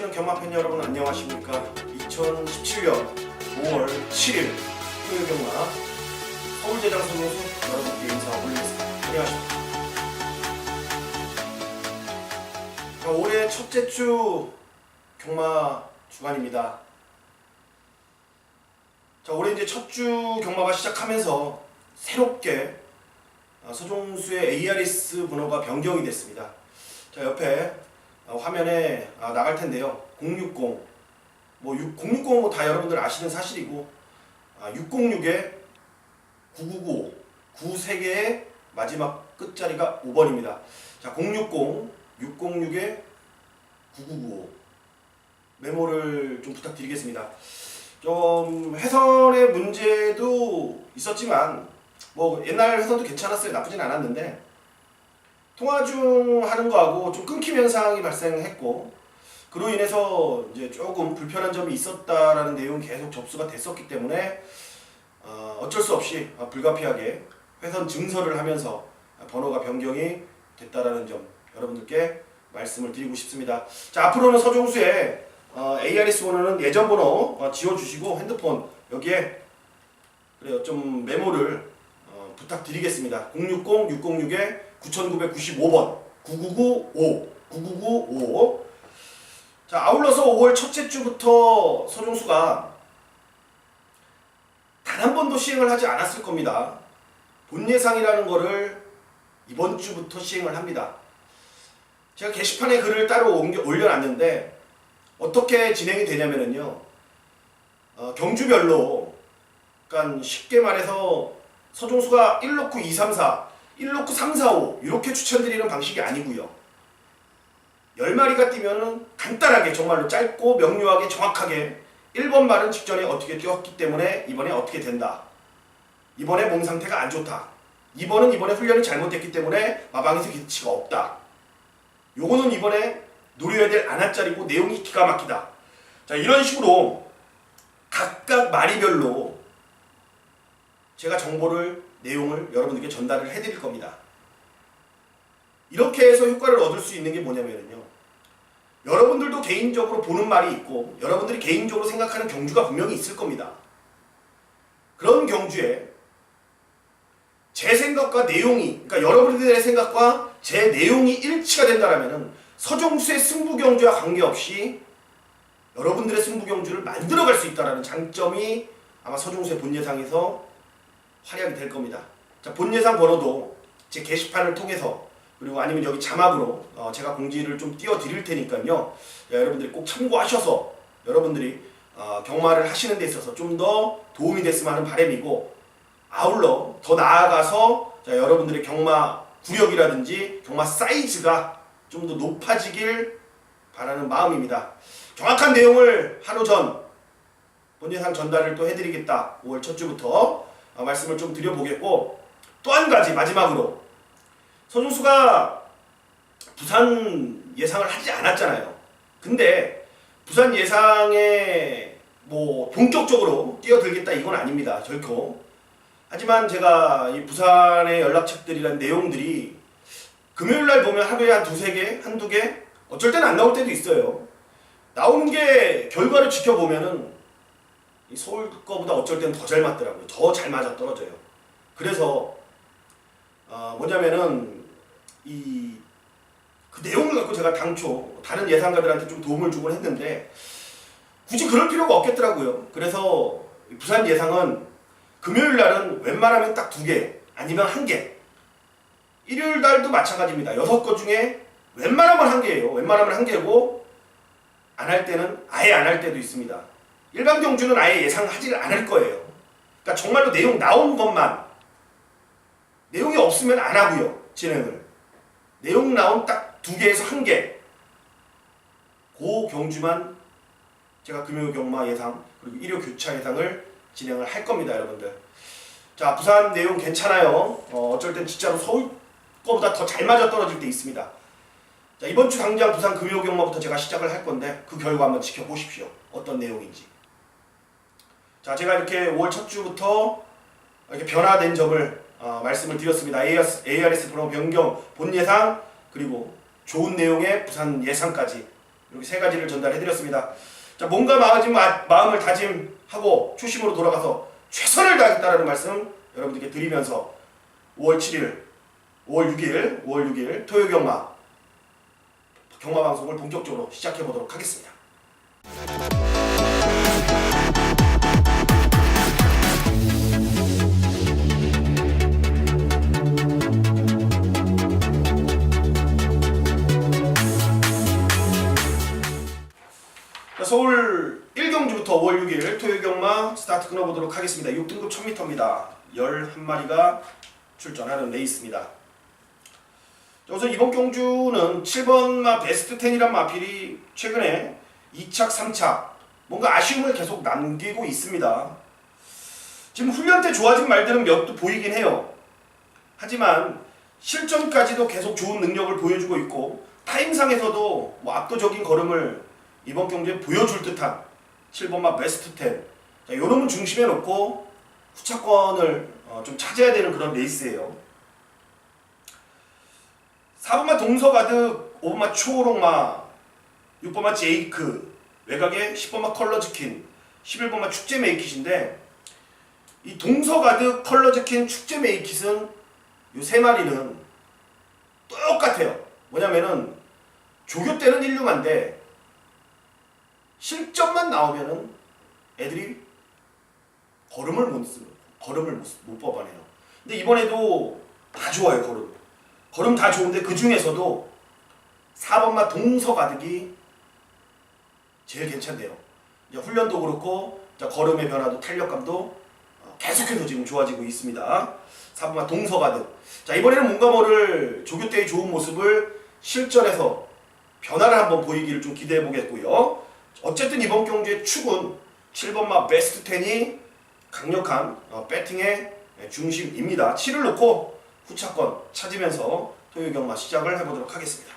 사랑하시는 경마팬 여러분 안녕하십니까. 2017년 5월 7일 토요일 경마 서울대장소로서 여러분께 인사 올리겠습니다. 안녕하십니까. 자, 올해 첫째 주 경마 주간입니다. 자, 올해 이제 첫 주 경마가 시작하면서 새롭게 서종수의 ARS 번호가 변경이 됐습니다. 자, 옆에 화면에 나갈 텐데요. 060, 060은 다 여러분들 아시는 사실이고, 606에 9995, 93개의 마지막 끝자리가 5번입니다. 자, 060, 606에 9995 메모를 좀 부탁드리겠습니다. 좀 회선의 문제도 있었지만 옛날 회선도 괜찮았어요. 나쁘진 않았는데 통화 중 하는 거하고 좀 끊김 현상이 발생했고, 그로 인해서 이제 조금 불편한 점이 있었다라는 내용이 계속 접수가 됐었기 때문에 어쩔 수 없이 불가피하게 회선 증설을 하면서 번호가 변경이 됐다라는 점 여러분들께 말씀을 드리고 싶습니다. 자, 앞으로는 서종수의 ARS 번호는 예전 번호 지워주시고 핸드폰 여기에 그래요 좀 메모를 부탁드리겠습니다. 060, 606에 9995번 9995 9995. 자, 아울러서 5월 첫째 주부터 서종수가 단 한 번도 시행을 하지 않았을 겁니다. 본 예상이라는 거를 이번 주부터 시행을 합니다. 제가 게시판에 글을 따로 올려놨는데 어떻게 진행이 되냐면요, 경주별로, 그러니까 쉽게 말해서 서종수가 1놓고 2, 3, 4, 1놓고 3, 4, 5 이렇게 추천드리는 방식이 아니고요. 10마리가 뛰면은 간단하게 정말로 짧고 명료하게 정확하게 1번 말은 직전에 어떻게 뛰었기 때문에 이번에 어떻게 된다. 이번에 몸 상태가 안 좋다. 이번에 훈련이 잘못됐기 때문에 마방에서 기치가 없다. 요거는 이번에 노려야 될 안한짜리고 내용이 기가 막히다. 자, 이런 식으로 각각 마리별로 제가 내용을 여러분들께 전달을 해드릴 겁니다. 이렇게 해서 효과를 얻을 수 있는 게 뭐냐면요, 여러분들도 개인적으로 보는 말이 있고 여러분들이 개인적으로 생각하는 경주가 분명히 있을 겁니다. 그런 경주에 제 생각과 내용이, 그러니까 여러분들의 생각과 제 내용이 일치가 된다면 서종수의 승부 경주와 관계없이 여러분들의 승부 경주를 만들어갈 수 있다는 장점이 아마 서종수의 본 예상에서 활약이 될 겁니다. 자, 본 예상 번호도 제 게시판을 통해서, 그리고 아니면 여기 자막으로 제가 공지를 좀 띄워드릴 테니까요. 여러분들이 꼭 참고하셔서 여러분들이 경마를 하시는 데 있어서 좀 더 도움이 됐으면 하는 바람이고, 아울러 더 나아가서 여러분들의 경마 구력이라든지 경마 사이즈가 좀 더 높아지길 바라는 마음입니다. 정확한 내용을 하루 전 본 예상 전달을 또 해드리겠다. 5월 첫 주부터 말씀을 좀 드려보겠고, 또 한 가지 마지막으로, 서종수가 부산 예상을 하지 않았잖아요. 근데 부산 예상에 본격적으로 뛰어들겠다 이건 아닙니다. 결코. 하지만 제가 이 부산의 연락책들이란 내용들이 금요일날 보면 하루에 한 두세 개, 한두 개, 어쩔 때는 안 나올 때도 있어요. 나오는 게 결과를 지켜보면은 이 서울 거보다 어쩔 때는 더 잘 맞더라고요. 더 잘 맞아 떨어져요. 그래서 뭐냐면은 그 내용을 갖고 제가 당초 다른 예상가들한테 좀 도움을 주곤 했는데 굳이 그럴 필요가 없겠더라고요. 그래서 부산 예상은 금요일 날은 웬만하면 딱 2개 아니면 1개, 일요일 날도 마찬가지입니다. 6거 중에 웬만하면 1개예요. 웬만하면 1개고 안 할 때는 아예 안 할 때도 있습니다. 일반 경주는 아예 예상하지 않을 거예요. 그러니까 정말로 내용 나온 것만, 내용이 없으면 안 하고요. 진행을. 내용 나온 딱 2개에서 1개, 그 경주만 제가 금요 경마 예상 그리고 일요 교차 예상을 진행을 할 겁니다, 여러분들. 자, 부산 내용 괜찮아요. 어쩔 땐 진짜로 서울 거보다 더 잘 맞아 떨어질 때 있습니다. 자, 이번 주 당장 부산 금요 경마부터 제가 시작을 할 건데 그 결과 한번 지켜보십시오. 어떤 내용인지. 자, 제가 이렇게 5월 첫 주부터 이렇게 변화된 점을 말씀을 드렸습니다. ARS 번호 변경, 본 예상, 그리고 좋은 내용의 부산 예상까지 이렇게 세 가지를 전달해드렸습니다. 자, 몸과 마음을 다짐하고 초심으로 돌아가서 최선을 다하겠다라는 말씀 여러분들께 드리면서 5월 6일 토요 경마 방송을 본격적으로 시작해 보도록 하겠습니다. 서울 1경주부터 5월 6일 토요 경마 스타트 끊어보도록 하겠습니다. 6등급 1000m입니다. 11마리가 출전하는 레이스입니다. 우선 이번 경주는 7번마 베스트 10이란 마필이 최근에 2착, 3착 뭔가 아쉬움을 계속 남기고 있습니다. 지금 훈련 때 좋아진 말들은 몇 도 보이긴 해요. 하지만 실전까지도 계속 좋은 능력을 보여주고 있고 타임상에서도 압도적인 걸음을 이번 경주에 보여줄 듯한 7번마 베스트 10 자, 요놈은 중심에 놓고 후차권을 좀 차지해야 되는 그런 레이스예요. 4번마 동서가득, 5번마 초록마, 6번마 제이크, 외곽에 10번마 컬러즈킨, 11번마 축제 메이킷인데 이 동서가득, 컬러즈킨, 축제 메이킷은 요 세 마리는 똑같아요. 뭐냐면은 조교 때는 1류만데 실점만 나오면은 애들이 걸음을 못 뽑아내요. 근데 이번에도 다 좋아요. 걸음 다 좋은데 그 중에서도 4번마 동서가득이 제일 괜찮대요. 이제 훈련도 그렇고 걸음의 변화도 탄력감도 계속해서 지금 좋아지고 있습니다. 4번마 동서가득. 자, 이번에는 뭔가 모를 조교 때의 좋은 모습을 실전에서 변화를 한번 보이기를 좀 기대해 보겠고요. 어쨌든 이번 경주의 축은 7번마 베스트 10이 강력한 배팅의 중심입니다. 7을 놓고 후차권 찾으면서 토요 경마 시작을 해보도록 하겠습니다.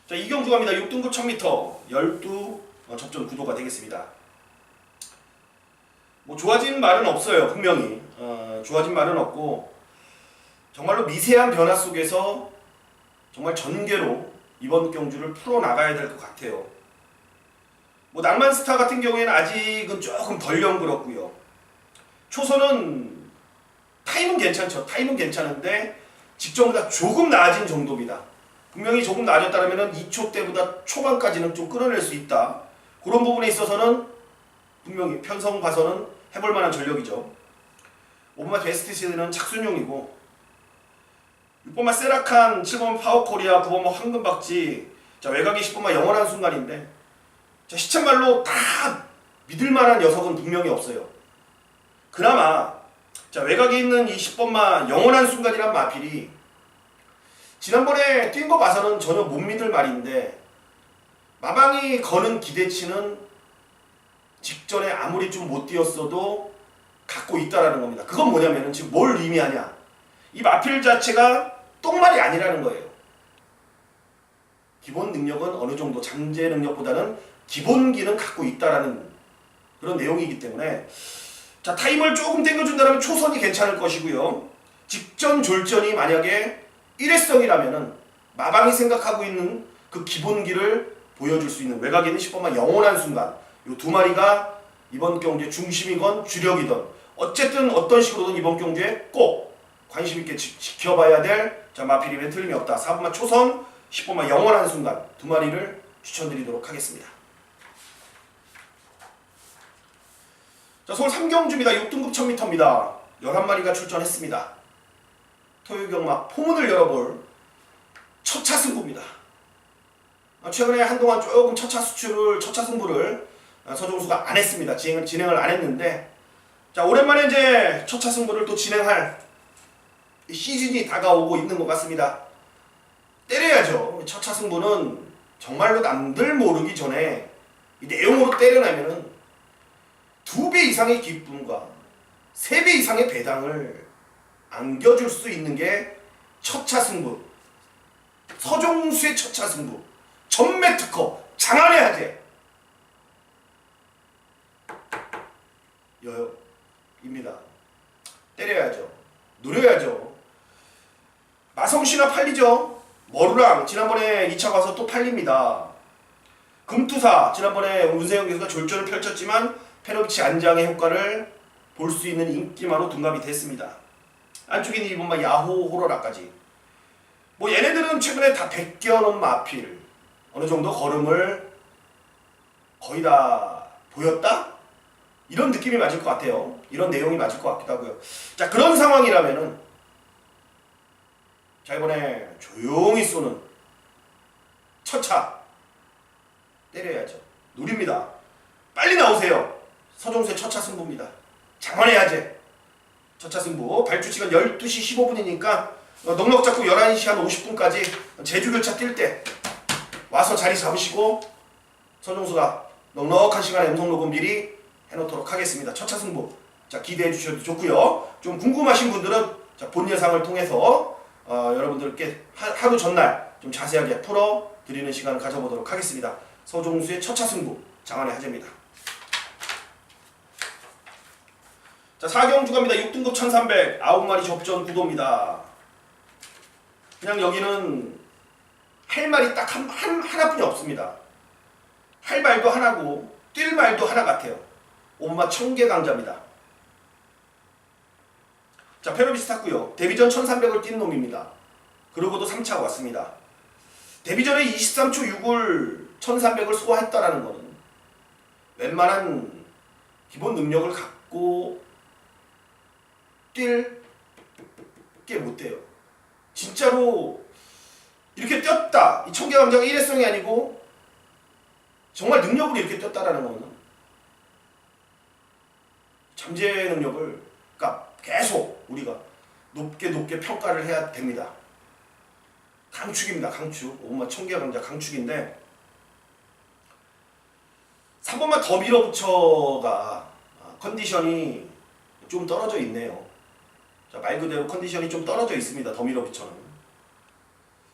자, 이 경주 갑니다. 6등급 1000m 12 접전 구도가 되겠습니다. 뭐 좋아진 말은 없어요. 분명히 좋아진 말은 없고 정말로 미세한 변화 속에서 정말 전개로 이번 경주를 풀어나가야 될 것 같아요. 뭐 낭만스타 같은 경우에는 아직은 조금 덜 연그럽고요. 초선은 타임은 괜찮죠. 타임은 괜찮은데 직전보다 조금 나아진 정도입니다. 분명히 조금 나아졌다면 2초 때보다 초반까지는 좀 끌어낼 수 있다. 그런 부분에 있어서는 분명히 편성 봐서는 해볼 만한 전력이죠. 5번마 베스트 시드는 착순용이고 6번마 세라칸, 7번마 파워코리아, 9번마 황금박쥐, 자, 외곽이 10번마 영원한 순간인데 자, 시쳇말로 다 믿을만한 녀석은 분명히 없어요. 그나마 자, 외곽에 있는 이 10번마 영원한 순간이란 마필이 지난번에 뛴 거 봐서는 전혀 못 믿을 말인데 마방이 거는 기대치는 직전에 아무리 좀 못 뛰었어도 갖고 있다라는 겁니다. 그건 뭐냐면은 지금 뭘 의미하냐? 이 마필 자체가 똥말이 아니라는 거예요. 기본 능력은 어느 정도 잠재 능력보다는 기본기는 갖고 있다라는 그런 내용이기 때문에 자, 타임을 조금 땡겨준다면 초선이 괜찮을 것이고요. 직전 졸전이 만약에 일회성이라면은 마방이 생각하고 있는 그 기본기를 보여줄 수 있는 외곽에 있는 10번만 영원한 순간 이 두 마리가 이번 경주의 중심이건 주력이든 어쨌든 어떤 식으로든 이번 경주에 꼭 관심 있게 지켜봐야 될 자, 마필임에 틀림이 없다. 4번마 초선, 10번마 영원한 순간 두 마리를 추천드리도록 하겠습니다. 자, 서울 3경주입니다. 6등급 1000m입니다. 11마리가 출전했습니다. 토요 경마 포문을 열어볼 첫 차 승부입니다. 최근에 한동안 조금 첫 차 승부를 서종수가 안 했습니다. 진행을 안 했는데 자, 오랜만에 이제 첫 차 승부를 또 진행할 시즌이 다가오고 있는 것 같습니다. 때려야죠. 첫 차 승부는 정말로 남들 모르기 전에 이 내용으로 때려내면은 2배 이상의 기쁨과 3배 이상의 배당을 안겨줄 수 있는 게 첫 차 승부. 서종수의 첫 차 승부. 전매 특허. 장안의 화제. 여여입니다. 때려야죠. 노려야죠. 마성씨나 팔리죠. 머루랑 지난번에 2차 가서 또 팔립니다. 금투사 지난번에 문세영 교수가 졸전을 펼쳤지만 페노비치 안장의 효과를 볼 수 있는 인기마로 둔갑이 됐습니다. 안쪽에 있는 이번만 야호 호러라까지. 뭐 얘네들은 최근에 다 베껴놓은 마필 어느 정도 걸음을 거의 다 보였다? 이런 느낌이 맞을 것 같아요. 이런 내용이 맞을 것 같기도 하고요. 자, 그런 상황이라면은 자, 이번에 조용히 쏘는 첫차 때려야죠. 누립니다. 빨리 나오세요. 서종수의 첫차 승부입니다. 장원해야지. 첫차 승부. 발주 시간 12시 15분이니까 넉넉 잡고 11시 한 50분까지 제주교차 뛸 때 와서 자리 잡으시고 서종수가 넉넉한 시간에 음성 녹음 미리 해놓도록 하겠습니다. 첫차 승부. 자, 기대해 주셔도 좋고요. 좀 궁금하신 분들은 자, 본 예상을 통해서 여러분들께 하루 전날 좀 자세하게 풀어 드리는 시간을 가져보도록 하겠습니다. 서종수의 첫차 승부 장안의 화제입니다. 자, 4경주 갑니다. 6등급 1300 9마리 접전 구도입니다. 그냥 여기는 할 말이 딱 하나뿐이 없습니다. 할 말도 하나고 뛸 말도 하나 같아요. 오마 청계강자입니다. 자, 페로비치 탔고요. 데뷔전 1300을 뛴 놈입니다. 그러고도 3차가 왔습니다. 데뷔전에 23초 6을 1300을 소화했다라는 거는 웬만한 기본 능력을 갖고 뛸 게 못 돼요. 진짜로 이렇게 뛰었다. 이 청계강자가 일회성이 아니고 정말 능력으로 이렇게 뛰었다라는 거는 잠재 능력을 그러니까 계속 우리가 높게 평가를 해야 됩니다. 강축입니다. 강축. 오마 청계강자 강축인데 3번만 더 밀어붙여가 컨디션이 좀 떨어져 있네요. 자, 말 그대로 컨디션이 좀 떨어져 있습니다. 더 밀어붙여는.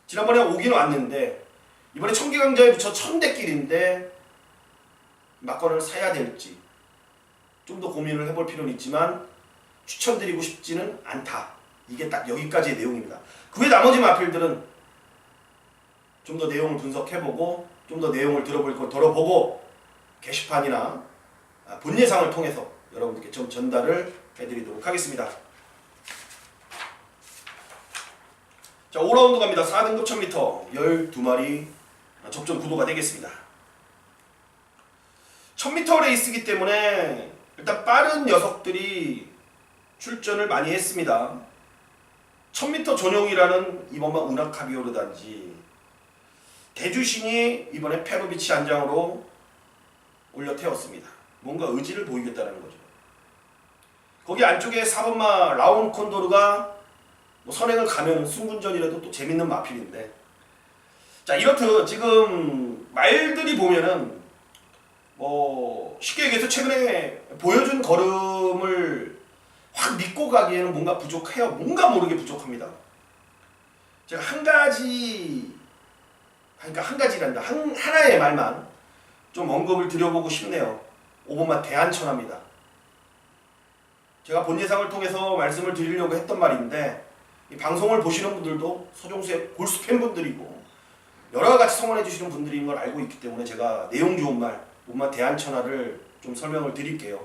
지난번에 오긴 왔는데 이번에 청계강자에 붙여 천대길인데 막건을 사야 될지 좀 더 고민을 해볼 필요는 있지만 추천드리고 싶지는 않다. 이게 딱 여기까지의 내용입니다. 그 외 나머지 마필들은 좀 더 내용을 분석해보고 좀 더 내용을 들어볼 걸 들어보고 게시판이나 본 예상을 통해서 여러분들께 좀 전달을 해드리도록 하겠습니다. 자, 5라운드 갑니다. 4등급 1000m 12마리 접전 구도가 되겠습니다. 1000m 레이스이기 때문에 일단 빠른 녀석들이 출전을 많이 했습니다. 1000m 전용이라는 이번만 우나카비오르단지 대주신이 이번에 페로비치 안장으로 올려 태웠습니다. 뭔가 의지를 보이겠다는 거죠. 거기 안쪽에 4번마 라온 콘도르가 뭐 선행을 가면 승군전이라도 또 재밌는 마필인데 자, 이렇듯 지금 말들이 보면은 뭐 쉽게 얘기해서 최근에 보여준 걸음을 확 믿고 가기에는 뭔가 부족해요. 뭔가 모르게 부족합니다. 제가 한 가지란다. 하나의 말만 좀 언급을 드려보고 싶네요. 5번마 대한천하입니다. 제가 본 예상을 통해서 말씀을 드리려고 했던 말인데 이 방송을 보시는 분들도 서종수의 골수 팬분들이고 여러 가지 성원해 주시는 분들인 걸 알고 있기 때문에 제가 내용 좋은 말 5번마 대한천하를 좀 설명을 드릴게요.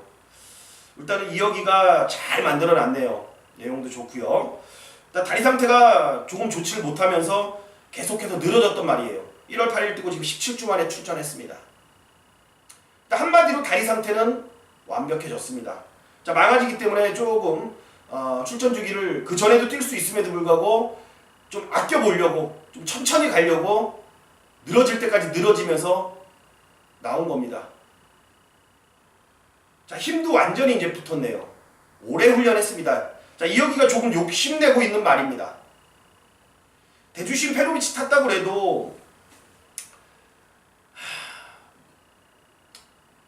일단은 이여기가 잘 만들어 놨네요. 내용도 좋고요. 일단 다리 상태가 조금 좋지를 못하면서 계속해서 늘어졌단 말이에요. 1월 8일 뛰고 지금 17주 만에 출전했습니다. 일단 한마디로 다리 상태는 완벽해졌습니다. 자, 망아지기 때문에 조금 출전 주기를 그 전에도 뛸 수 있음에도 불구하고 좀 아껴보려고 좀 천천히 가려고 늘어질 때까지 늘어지면서 나온 겁니다. 자, 힘도 완전히 이제 붙었네요. 오래 훈련했습니다. 자, 이여기가 조금 욕심내고 있는 말입니다. 대주신 페로비치 탔다고 해도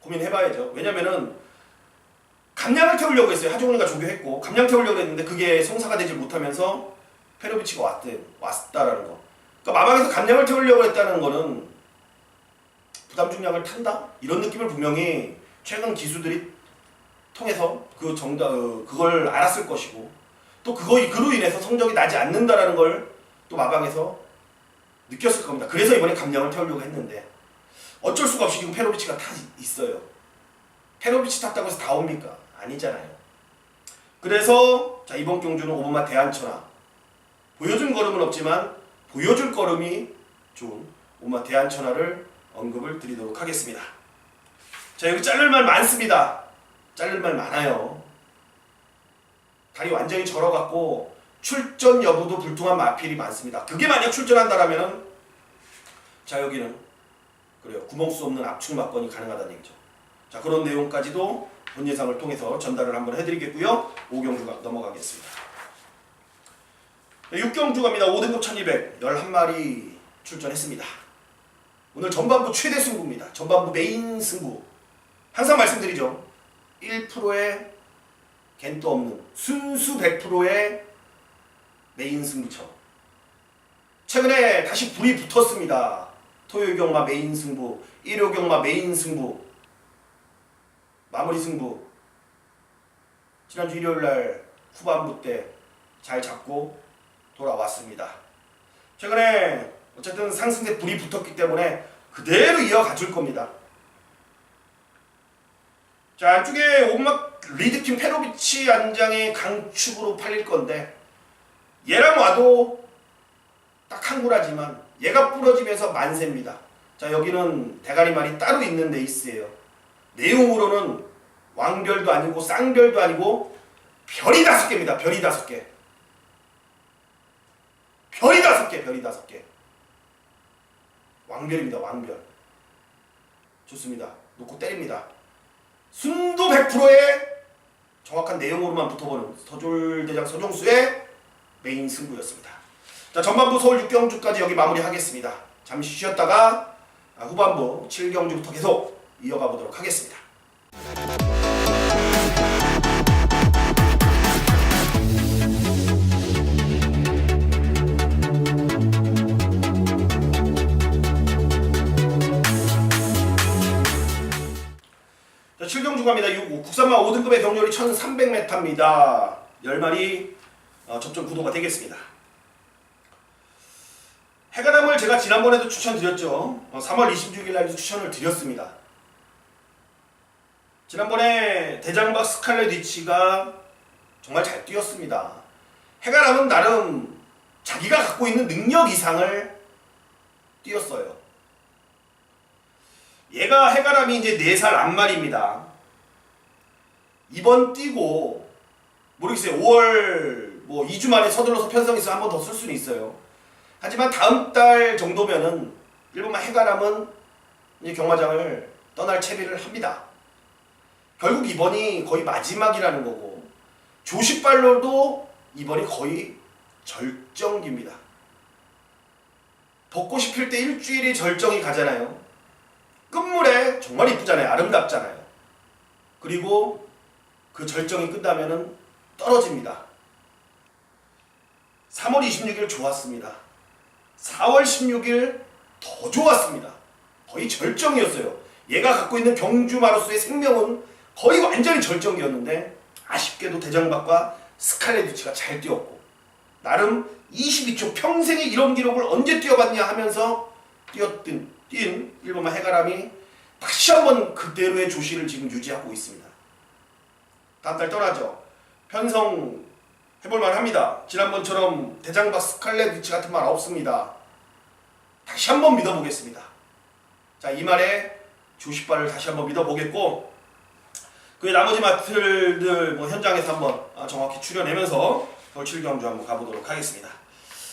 고민해봐야죠. 왜냐면은 감량을 태우려고 했어요. 하종훈이가 조교했고 감량 태우려고 했는데 그게 성사가 되지 못하면서 페로비치가 왔다라는 거. 그러니까 마방에서 감량을 태우려고 했다는 거는 부담 중량을 탄다? 이런 느낌을 분명히 최근 기수들이 통해서 그걸 알았을 것이고 또 그로 인해서 성적이 나지 않는다라는 걸 또 마방에서 느꼈을 겁니다. 그래서 이번에 감량을 태우려고 했는데 어쩔 수가 없이 지금 페로비치가 다 있어요. 페로비치 탔다고 해서 다 옵니까? 아니잖아요. 그래서 자 이번 경주는 오버마 대한천하 보여준 걸음은 없지만 보여줄 걸음이 좋은 오버마 대한천하를 언급을 드리도록 하겠습니다. 자 여기 자를 말 많습니다. 자를 말 많아요. 다리 완전히 절어갖고 출전 여부도 불투한 마필이 많습니다. 그게 만약 출전한다라면은 자 여기는 그래요. 구멍 수 없는 압축 막건이 가능하다는 얘기죠. 자 그런 내용까지도 본 예상을 통해서 전달을 한번 해드리겠고요. 5경주가 넘어가겠습니다. 6경주 갑니다. 5등급 1200 11마리 출전했습니다. 오늘 전반부 최대 승부입니다. 전반부 메인 승부. 항상 말씀드리죠. 1%의 겐도 없는 순수 100%의 메인 승부처. 최근에 다시 불이 붙었습니다. 토요일 경마 메인 승부, 일요 경마 메인 승부, 마무리 승부. 지난주 일요일날 후반부 때 잘 잡고 돌아왔습니다. 최근에 어쨌든 상승세 불이 붙었기 때문에 그대로 이어가 줄 겁니다. 자 안쪽에 오막 리드팀 페로비치 안장의 강축으로 팔릴 건데 얘랑 와도 딱 한 구라지만 얘가 부러지면서 만세입니다. 자 여기는 대가리말이 따로 있는 레이스예요. 내용으로는 왕별도 아니고 쌍별도 아니고 별이 5개입니다. 별이 5개. 별이 5개. 별이 5개. 왕별입니다. 왕별. 좋습니다. 놓고 때립니다. 순도 100%의 정확한 내용으로만 붙어보는 서졸대장 서종수의 메인 승부였습니다. 자 전반부 서울 6경주까지 여기 마무리하겠습니다. 잠시 쉬었다가 후반부 7경주부터 계속 이어가 보도록 하겠습니다. 자 7경주 갑니다. 국산마 5등급의 경렬이 1300m입니다. 10마리 접종 구도가 되겠습니다. 해가담을 제가 지난번에도 추천드렸죠. 3월 26일 날도 추천을 드렸습니다. 지난번에 대장박 스칼렛 위치가 정말 잘 뛰었습니다. 해가담은 나름 자기가 갖고 있는 능력 이상을 뛰었어요. 얘가 해가람이 이제 4살 앞말입니다. 이번 뛰고 모르겠어요. 5월 뭐 2주 만에 서둘러서 편성해서 한 번 더 쓸 수는 있어요. 하지만 다음 달 정도면은 일본만 해가람은 이제 경마장을 떠날 채비를 합니다. 결국 이번이 거의 마지막이라는 거고 조시발로도 이번이 거의 절정기입니다. 벚꽃이 필 때 일주일이 절정이 가잖아요. 끝물에 정말 이쁘잖아요. 아름답잖아요. 그리고 그 절정이 끝나면은 떨어집니다. 3월 26일 좋았습니다. 4월 16일 더 좋았습니다. 거의 절정이었어요. 얘가 갖고 있는 경주마로서의 생명은 거의 완전히 절정이었는데 아쉽게도 대장박과 스칼렛 위치가 잘 뛰었고 나름 22초 평생에 이런 기록을 언제 뛰어봤냐 하면서 뛴 일본마 해가람이 다시 한번 그대로의 조시를 지금 유지하고 있습니다. 다음 달 떠나죠. 편성 해볼만 합니다. 지난번처럼 대장박 스칼렛 위치 같은 말 없습니다. 다시 한번 믿어보겠습니다. 자, 이 말에 조시발을 다시 한번 믿어보겠고 그 나머지 마틀들 뭐 현장에서 한번 정확히 추려내면서 서울 7경주 한번 가보도록 하겠습니다.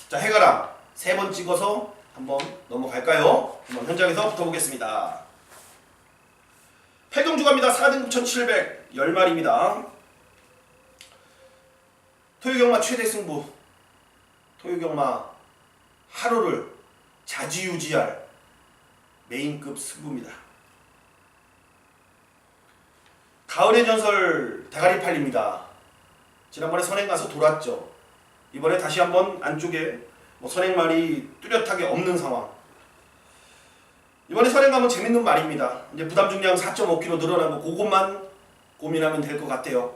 자, 해가람 3번 찍어서 한번 넘어갈까요? 한번 현장에서 붙어보겠습니다. 8경주 갑니다. 4등급 1700 10마리입니다. 토요경마 최대 승부. 토요경마 하루를 자지우지할 메인급 승부입니다. 가을의 전설 대가리 팔립니다. 지난번에 선행 가서 돌았죠. 이번에 다시 한번 안쪽에 뭐 선행말이 뚜렷하게 없는 상황. 이번에 선행 가면 재밌는 말입니다. 이제 부담 중량 4.5kg 늘어난 거 그것만 고민하면 될 것 같아요.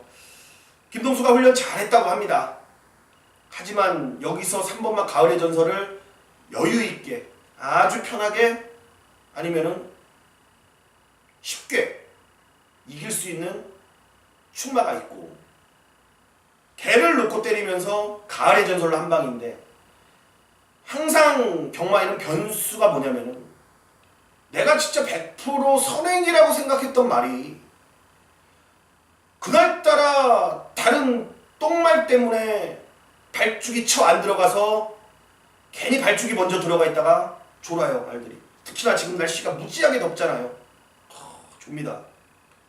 김동수가 훈련 잘했다고 합니다. 하지만 여기서 3번만 가을의 전설을 여유있게 아주 편하게 아니면은 쉽게 이길 수 있는 출마가 있고, 개를 놓고 때리면서 가을의 전설로 한 방인데, 항상 경마에는 변수가 뭐냐면은 내가 진짜 100% 선행이라고 생각했던 말이 그날따라 다른 똥말 때문에 발죽이 쳐 안 들어가서 괜히 발죽이 먼저 들어가 있다가 졸아요, 말들이. 특히나 지금 날씨가 무지하게 덥잖아요. 좁니다.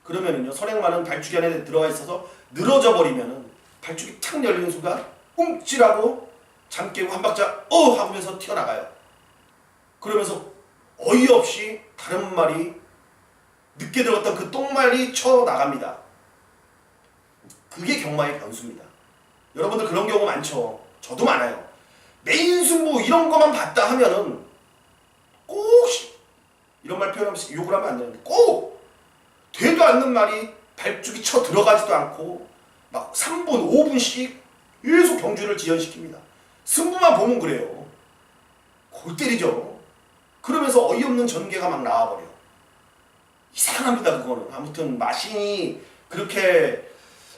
그러면은요, 선행만은 발죽이 안에 들어가 있어서 늘어져 버리면은 발죽이 탁 열리는 순간 움찔하고 잠 깨고 한 박자 하면서 튀어나가요. 그러면서 어이없이 다른 말이 늦게 들어갔던 그 똥말이 쳐나갑니다. 그게 경마의 변수입니다. 여러분들 그런 경우 많죠. 저도 많아요. 메인 승부 이런 거만 봤다 하면은 꼭 이런 말 표현하면 욕을 하면 안 되는데, 꼭 되도 않는 말이 발죽이 쳐 들어가지도 않고 막 3분, 5분씩 계속 경주를 지연시킵니다. 승부만 보면 그래요. 골 때리죠. 그러면서 어이없는 전개가 막 나와버려. 이상합니다, 그거는. 아무튼 마신이 그렇게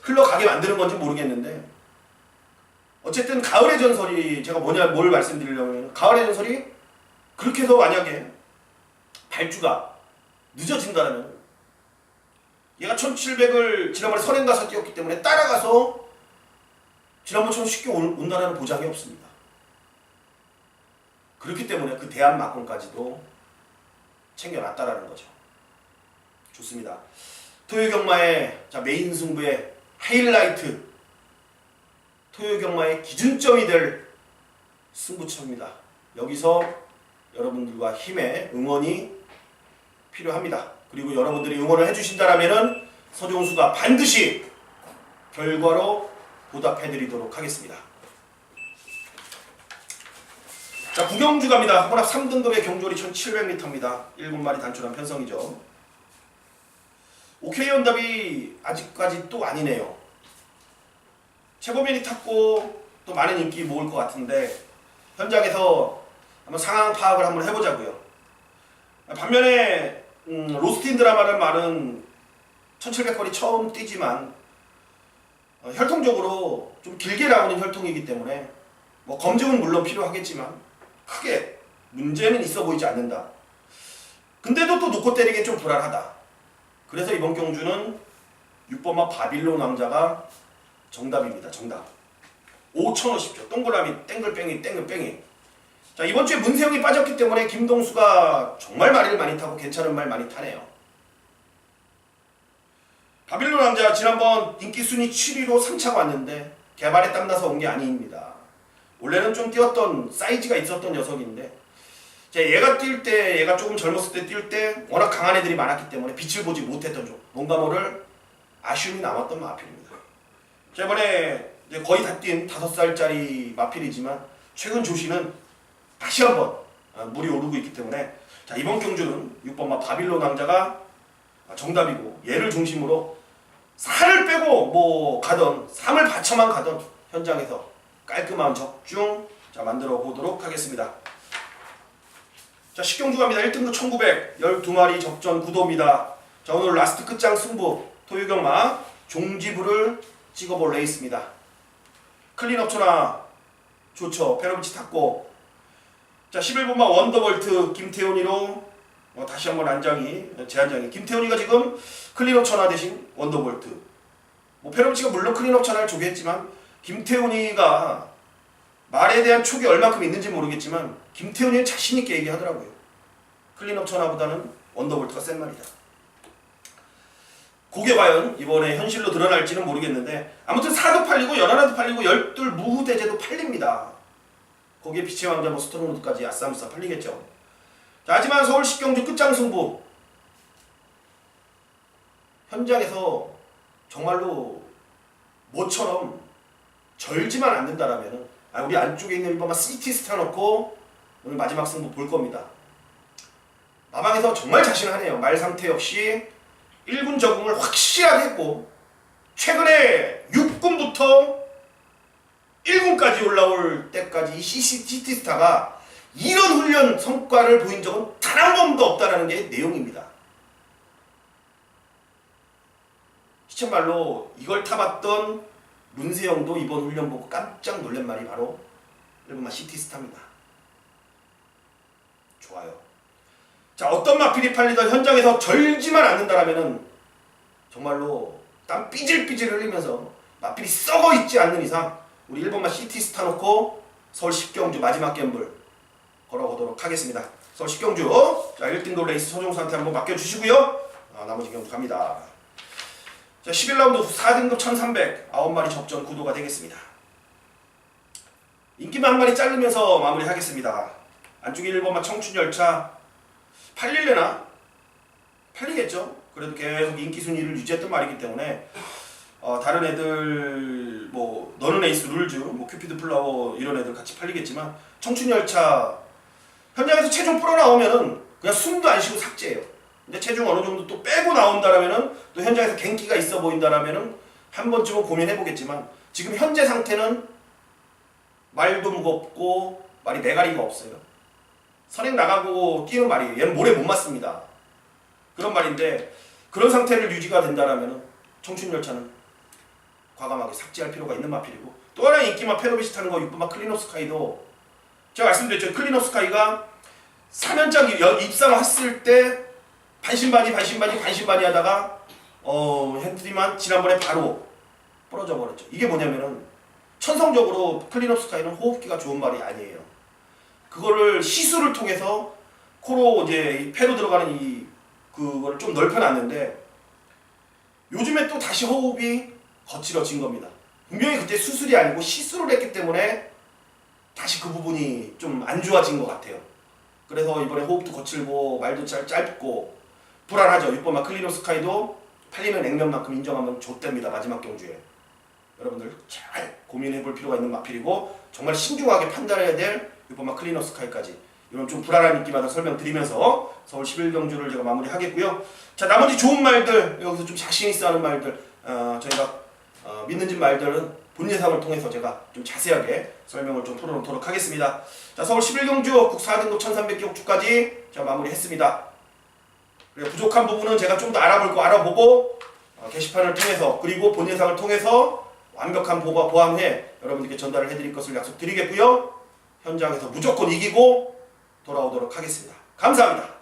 흘러가게 만드는 건지 모르겠는데, 어쨌든 가을의 전설이, 제가 뭘 말씀드리려면, 가을의 전설이 그렇게 해서 만약에 발주가 늦어진다면, 얘가 1700을 지난번에 선행 가서 뛰었기 때문에 따라가서 지난번처럼 쉽게 온다는 보장이 없습니다. 그렇기 때문에 그 대한 막공까지도 챙겨놨다라는 거죠. 좋습니다. 토요경마의 메인 승부의 하이라이트, 토요경마의 기준점이 될 승부처입니다. 여기서 여러분들과 힘의 응원이 필요합니다. 그리고 여러분들이 응원을 해주신다라면은 서종수가 반드시 결과로 보답해드리도록 하겠습니다. 자, 구경주 갑니다. 혼합 3등급의 경주리 1700m입니다. 7마리 단출한 편성이죠. 오케이 연답이 아직까지 또 아니네요. 최고면이 탔고 또 많은 인기 모을 것 같은데, 현장에서 한번 상황 파악을 한번 해보자고요. 반면에 로스틴 드라마는 말은 1700거리 처음 뛰지만 혈통적으로 좀 길게 나오는 혈통이기 때문에 뭐 검증은 물론 필요하겠지만 크게 문제는 있어 보이지 않는다. 근데도 또 놓고 때리기엔 좀 불안하다. 그래서 이번 경주는 6번마 바빌론 왕자가 정답입니다. 정답. 5,000원씩죠. 동그라미 땡글뺑이 땡글뺑이. 자, 이번 주에 문세영이 빠졌기 때문에 김동수가 정말 말을 많이 타고 괜찮은 말 많이 타네요. 바빌론 왕자 지난번 인기 순위 7위로 3차가 왔는데 개발에 땀나서 온 게 아닙니다. 원래는 좀 뛰었던 사이즈가 있었던 녀석인데, 얘가 뛸 때, 얘가 조금 젊었을 때 뛸 때 워낙 강한 애들이 많았기 때문에 빛을 보지 못했던 좀 뭔가 모를 아쉬움이 남았던 마필입니다. 자, 이번에 이제 거의 다 뛴 5살짜리 마필이지만 최근 조시는 다시 한번 물이 오르고 있기 때문에, 자, 이번 경주는 6번마 바빌론 왕자가 정답이고, 얘를 중심으로 살을 빼고 뭐 가던 3을 받쳐만 가던 현장에서 깔끔한 적중 만들어 보도록 하겠습니다. 자, 10경주 갑니다. 1등급 1900 12마리 접전 구도입니다. 자, 오늘 라스트 끝장 승부 토요경마 종지부를 찍어볼 레이스입니다. 클린업 초나 좋죠. 페로비치 탔고, 자, 11번마 원더볼트 김태훈이로 다시 한번 제한장이 김태훈이가 지금 클린업 천하 대신 원더볼트. 뭐 페로비치가 물론 클린업 천하를 조개했지만 김태훈이가 말에 대한 촉이 얼마큼 있는지 모르겠지만 김태훈이는 자신 있게 얘기하더라고요. 클린업 천하보다는 원더볼트가 센 말이다. 그게 과연 이번에 현실로 드러날지는 모르겠는데, 아무튼 4도 팔리고 연하나도 팔리고 열둘 무후대제도 팔립니다. 거기에 빛의 왕자 뭐 스토로노드까지 아싸무싸 팔리겠죠. 자, 하지만 서울 10경주 끝장 승부 현장에서 정말로 뭐처럼 절지만 않는다라면은, 우리 안쪽에 있는 1번만 시티스타 넣고 오늘 마지막 승부 볼 겁니다. 마방에서 정말 자신하네요. 말 상태 없이 1군 적응을 확실하게 했고, 최근에 6군부터 1군까지 올라올 때까지 이 시티스타가 이런 훈련 성과를 보인 적은 단 한 번도 없다는 게 내용입니다. 시쳇말로 이걸 타봤던 문세영도 이번 훈련 보고 깜짝 놀란 말이 바로 1번마 시티스타입니다. 좋아요. 자, 어떤 마필이 팔리던 현장에서 절지만 않는다라면은 정말로 땀 삐질삐질 흘리면서 마필이 썩어 있지 않는 이상 우리 1번마 시티스타 놓고 서울 10경주 마지막 갬블 걸어보도록 하겠습니다. 서울 10경주 자 1등급 레이스 서종수한테 한번 맡겨주시고요. 나머지 경주 갑니다. 자 11라운드 4등급 1300 9마리 접전 구도가 되겠습니다. 인기만 한 마리 자르면서 마무리하겠습니다. 안쪽에 1번마 청춘열차 팔릴래나? 팔리겠죠? 그래도 계속 인기 순위를 유지했던 말이기 때문에 다른 애들 뭐 너는 에이스 룰즈 뭐 큐피드 플라워 이런 애들 같이 팔리겠지만 청춘열차 현장에서 체중 풀어 나오면은 그냥 숨도 안 쉬고 삭제해요. 근데 체중 어느 정도 또 빼고 나온다라면은 또 현장에서 갱기가 있어 보인다라면은 한 번쯤은 고민해 보겠지만 지금 현재 상태는 말도 무겁고 말이 매가리가 없어요. 선행 나가고 뛰는 말이에요. 얘는 모래 못 맞습니다. 그런 말인데 그런 상태를 유지가 된다라면은 청춘열차는 과감하게 삭제할 필요가 있는 마필이고 또 하나의 인기마 페로비시 타는 거 6번마 클리노스카이도 제가 말씀드렸죠. 클리노스카이가 3연장 입상했을 때 반신반의 하다가 핸트리만 지난번에 바로 부러져 버렸죠. 이게 뭐냐면은 천성적으로 클리노스카이는 호흡기가 좋은 말이 아니에요. 그거를 시술을 통해서 코로 이제 폐로 들어가는 그거를 좀 넓혀놨는데 요즘에 또 다시 호흡이 거칠어진 겁니다. 분명히 그때 수술이 아니고 시술을 했기 때문에 다시 그 부분이 좀 안 좋아진 것 같아요. 그래서 이번에 호흡도 거칠고 말도 짧고 불안하죠. 6번마 클리노스카이도 팔리는 액면만큼 인정하면 좋답니다. 마지막 경주에. 여러분들 잘 고민해 볼 필요가 있는 마필이고 정말 신중하게 판단해야 될 6번마 클리노스카이까지 이런 좀 불안한 인기마다 설명드리면서 서울 11경주를 제가 마무리하겠고요. 자 나머지 좋은 말들 여기서 좀 자신 있어 하는 말들 저희가 믿는 집 말들은 본 예상을 통해서 제가 좀 자세하게 설명을 좀 풀어놓도록 하겠습니다. 자 서울 11경주 국 4등급 1300경주까지 제가 마무리했습니다. 그리고 부족한 부분은 제가 좀 더 알아보고 게시판을 통해서 그리고 본 예상을 통해서 완벽한 보완 후에 여러분들께 전달을 해드릴 것을 약속드리겠고요. 현장에서 무조건 이기고 돌아오도록 하겠습니다. 감사합니다.